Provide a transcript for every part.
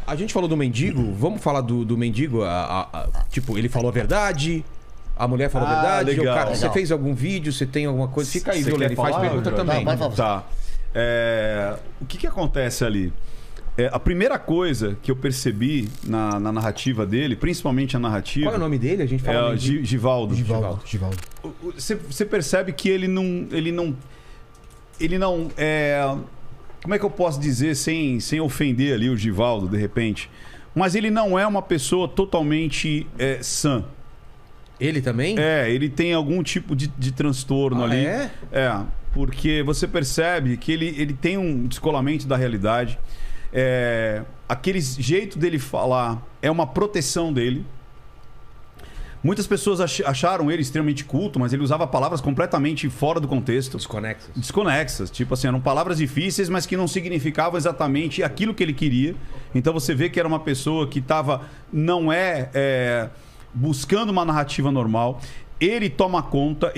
A gente falou do mendigo, vamos falar do mendigo? Tipo, ele falou a verdade, a mulher falou a verdade. Legal, cara, legal. Você fez algum vídeo, você tem alguma coisa? Fica aí, Você Violene, quer faz falar, pergunta Jorge? também. Tá. O que acontece ali? A primeira coisa que eu percebi na narrativa dele, principalmente a narrativa... Qual é o nome dele? A gente fala Givaldo. Givaldo. Você percebe que ele não como é que eu posso dizer sem ofender ali o Givaldo, de repente? Mas ele não é uma pessoa totalmente sã. Ele também? Ele tem algum tipo de transtorno ali. Porque você percebe que ele tem um descolamento da realidade. Aquele jeito dele falar é uma proteção dele. Muitas pessoas acharam ele extremamente culto, mas ele usava palavras completamente fora do contexto. Desconexas. Tipo assim, eram palavras difíceis, mas que não significavam exatamente aquilo que ele queria. Então você vê que era uma pessoa que não buscando uma narrativa normal. Ele toma conta,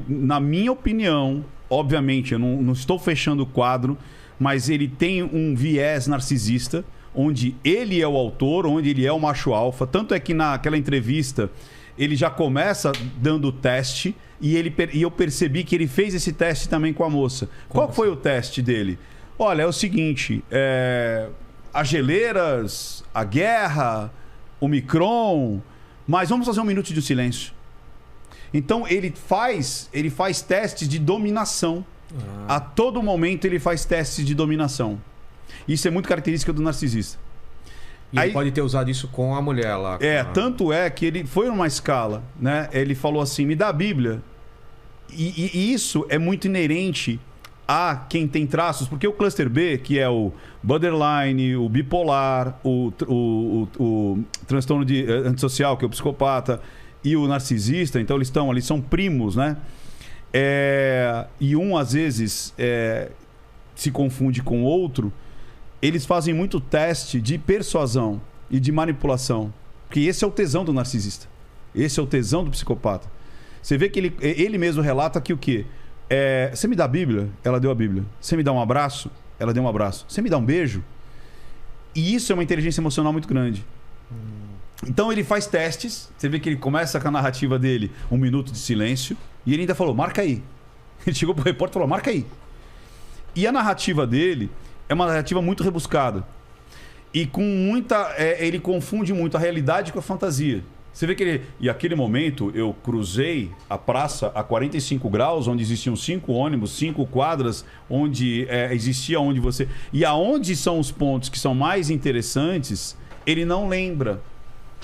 na minha opinião, obviamente, eu não estou fechando o quadro, mas ele tem um viés narcisista, onde ele é o autor, onde ele é o macho alfa. Tanto é que naquela entrevista ele já começa dando o teste e eu percebi que ele fez esse teste também com a moça. Qual foi o teste dele? Olha, é o seguinte, as geleiras, a guerra, o Micron, mas vamos fazer um minuto de silêncio. Então ele faz testes de dominação. A todo momento ele faz testes de dominação. Isso é muito característica do narcisista. E ele pode ter usado isso com a mulher lá. Tanto é que ele foi numa escala, né? Ele falou assim, me dá a Bíblia. E isso é muito inerente a quem tem traços, porque o cluster B, que é o borderline, o bipolar, o transtorno antissocial, que é o psicopata, e o narcisista, então eles estão ali, são primos, né? E um às vezes se confunde com o outro. Eles fazem muito teste de persuasão e de manipulação, porque esse é o tesão do narcisista, esse é o tesão do psicopata. Você vê que ele mesmo relata que o quê? Você me dá a Bíblia? Ela deu a Bíblia. Você me dá um abraço? Ela deu um abraço. Você me dá um beijo? E isso é uma inteligência emocional muito grande. Então ele faz testes. Você vê que ele começa com a narrativa dele, um minuto de silêncio, e ele ainda falou, marca aí. Ele chegou pro repórter e falou, marca aí. E a narrativa dele é uma narrativa muito rebuscada. E com muita... ele confunde muito a realidade com a fantasia. Você vê que e aquele momento eu cruzei a praça a 45 graus, onde existiam 5 ônibus, 5 quadras, onde existia onde você... E aonde são os pontos que são mais interessantes, ele não lembra.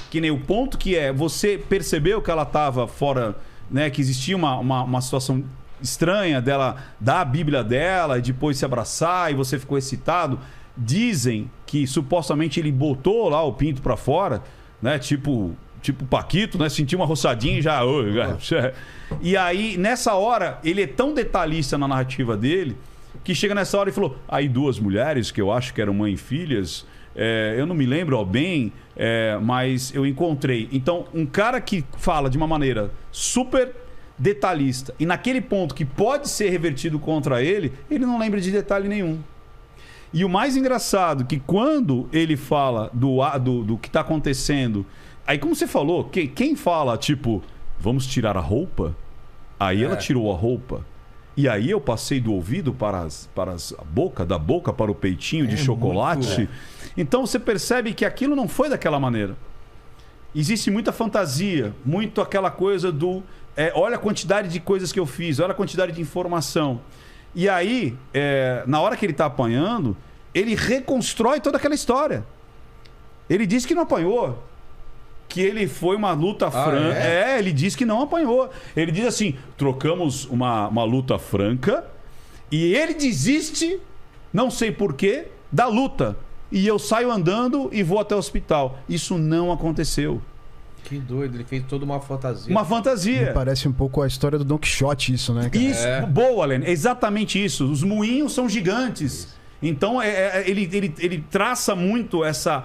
Que nem o ponto que você percebeu que ela estava fora, né, que existia uma situação estranha dela dar a Bíblia dela e depois se abraçar e você ficou excitado. Dizem que supostamente ele botou lá o pinto pra fora, né, tipo Paquito, né, sentiu uma roçadinha e já... E aí, nessa hora, ele é tão detalhista na narrativa dele que chega nessa hora e falou, aí 2 mulheres que eu acho que eram mãe e filhas, eu não me lembro bem, mas eu encontrei. Então, um cara que fala de uma maneira super detalhista e naquele ponto que pode ser revertido contra ele não lembra de detalhe nenhum. E o mais engraçado que quando ele fala do que está acontecendo, aí como você falou, quem fala tipo, vamos tirar a roupa? Aí ela tirou a roupa. E aí eu passei do ouvido para a boca, da boca para o peitinho de chocolate. Então você percebe que aquilo não foi daquela maneira. Existe muita fantasia, muito aquela coisa do... olha a quantidade de coisas que eu fiz, olha a quantidade de informação. E aí, na hora que ele está apanhando, ele reconstrói toda aquela história. Ele diz que não apanhou. Que ele foi uma luta franca. Ele diz que não apanhou. Ele diz assim, trocamos uma luta franca e ele desiste, não sei porquê, da luta. E eu saio andando e vou até o hospital. Isso não aconteceu. Que doido, ele fez toda uma fantasia. Uma fantasia. Me parece um pouco a história do Don Quixote isso, né, cara? Isso, boa, Lene. Exatamente isso. Os moinhos são gigantes. Então ele traça muito essa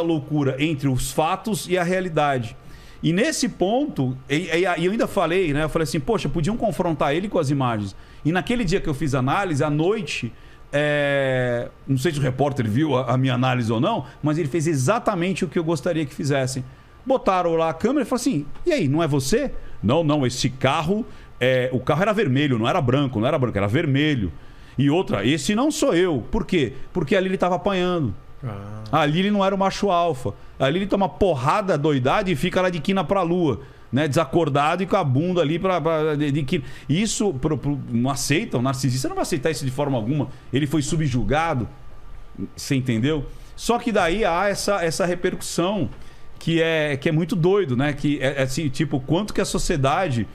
loucura entre os fatos e a realidade. E nesse ponto, eu ainda falei, né? Eu falei assim, poxa, podiam confrontar ele com as imagens. E naquele dia que eu fiz análise, à noite, Não sei se o repórter viu a minha análise ou não, mas ele fez exatamente o que eu gostaria que fizessem. Botaram lá a câmera e falaram assim: e aí, não é você? Não, esse carro. O carro era vermelho, não era branco, era vermelho. E outra, esse não sou eu. Por quê? Porque ali ele estava apanhando. Ali ele não era o macho alfa. Ali ele toma porrada doidade e fica lá de quina pra lua. Né, desacordado e com a bunda ali de isso não aceita, o narcisista não vai aceitar isso de forma alguma. Ele foi subjugado, você entendeu? Só que daí há essa repercussão que é muito doido, né? Que é assim, tipo, quanto que a sociedade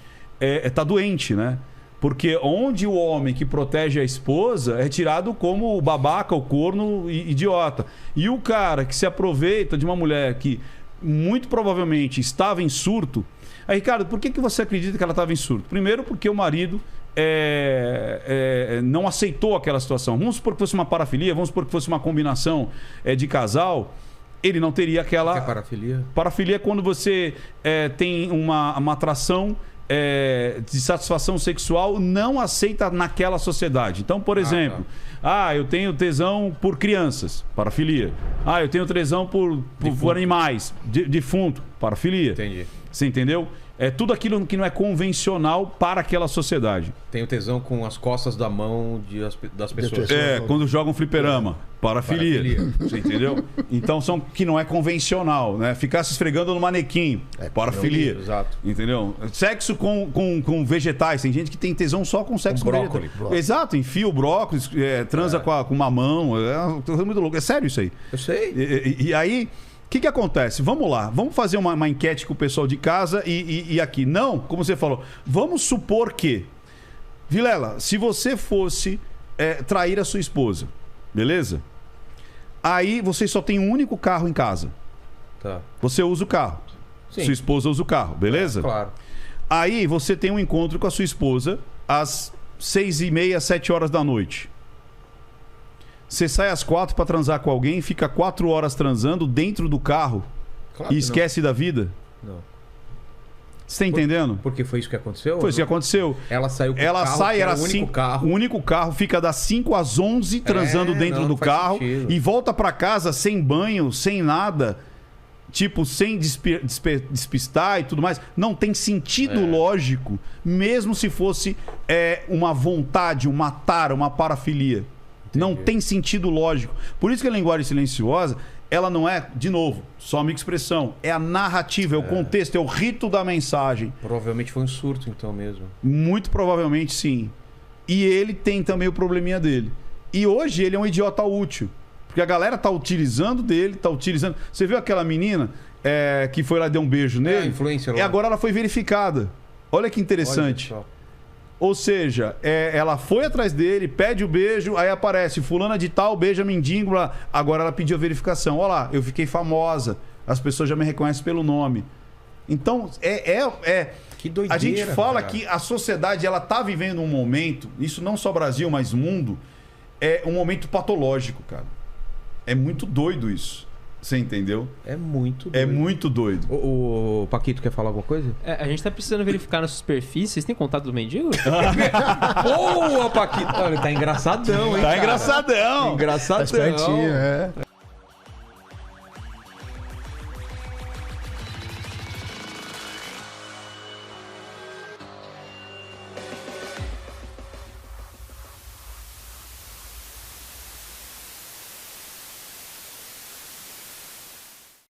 tá doente, né? Porque onde o homem que protege a esposa é tirado como o babaca, o corno idiota. E o cara que se aproveita de uma mulher que muito provavelmente estava em surto. Aí, Ricardo, por que você acredita que ela estava em surto? Primeiro, porque o marido não aceitou aquela situação. Vamos supor que fosse uma parafilia, vamos supor que fosse uma combinação de casal. Ele não teria aquela... O que é parafilia? Parafilia é quando você tem uma atração de satisfação sexual não aceita naquela sociedade. Então, por exemplo, eu tenho tesão por crianças, parafilia. Eu tenho tesão por animais, defunto, parafilia. Entendi. Você entendeu? É tudo aquilo que não é convencional para aquela sociedade. Tenho tesão com as costas da mão das pessoas. Quando jogam fliperama. Parafilia. Você entendeu? Então são que não é convencional, né? Ficar se esfregando no manequim. Parafilia. Exato. Entendeu? Sexo com vegetais. Tem gente que tem tesão só com sexo com brócolis. Exato. Enfia o brócolis, transa com mamão. É muito louco. É sério isso aí. Eu sei. E aí... O que acontece? Vamos lá, vamos fazer uma enquete com o pessoal de casa e aqui. Não, como você falou, vamos supor que... Vilela, se você fosse trair a sua esposa, beleza? Aí você só tem um único carro em casa. Tá. Você usa o carro. Sim. Sua esposa usa o carro, beleza? Claro. Aí você tem um encontro com a sua esposa às 6h30, 7 horas da noite. Você sai às 4 para transar com alguém, fica 4 horas transando dentro do carro e esquece da vida? Não. Você tá entendendo? Porque foi isso que aconteceu? Foi isso que aconteceu. Ela saiu com ela o carro, sai, era era o único carro. O único carro, fica das 5 às 11 transando dentro do carro e volta para casa sem banho, sem nada. Tipo, sem despistar e tudo mais. Não tem sentido lógico, mesmo se fosse uma vontade, um matar, uma parafilia. Não tem sentido lógico. Por isso que a linguagem silenciosa, ela não é, de novo, só uma expressão. É a narrativa, é o contexto, é o rito da mensagem. Provavelmente foi um surto, então, mesmo. Muito provavelmente, sim. E ele tem também o probleminha dele. E hoje ele é um idiota útil. Porque a galera tá utilizando dele, tá utilizando... Você viu aquela menina que foi lá, deu um beijo nele? A influencer lá. E agora ela foi verificada. Olha que interessante. Olha, ou seja, ela foi atrás dele, pede o beijo, aí aparece fulana de tal, beija mendigo, agora ela pediu a verificação. Olha lá, eu fiquei famosa, as pessoas já me reconhecem pelo nome. Então, que doideira, a gente fala cara. que a sociedade ela tá vivendo um momento, isso não só Brasil, mas mundo, é um momento patológico, cara. É muito doido isso. Você entendeu? É muito doido. É muito doido. O Paquito quer falar alguma coisa? A gente tá precisando verificar nossos perfis. Vocês têm contato do mendigo? Boa, Paquito! Olha, tá engraçadão, hein? Tá cara? engraçadão. Engraçadão. Tá espertinho,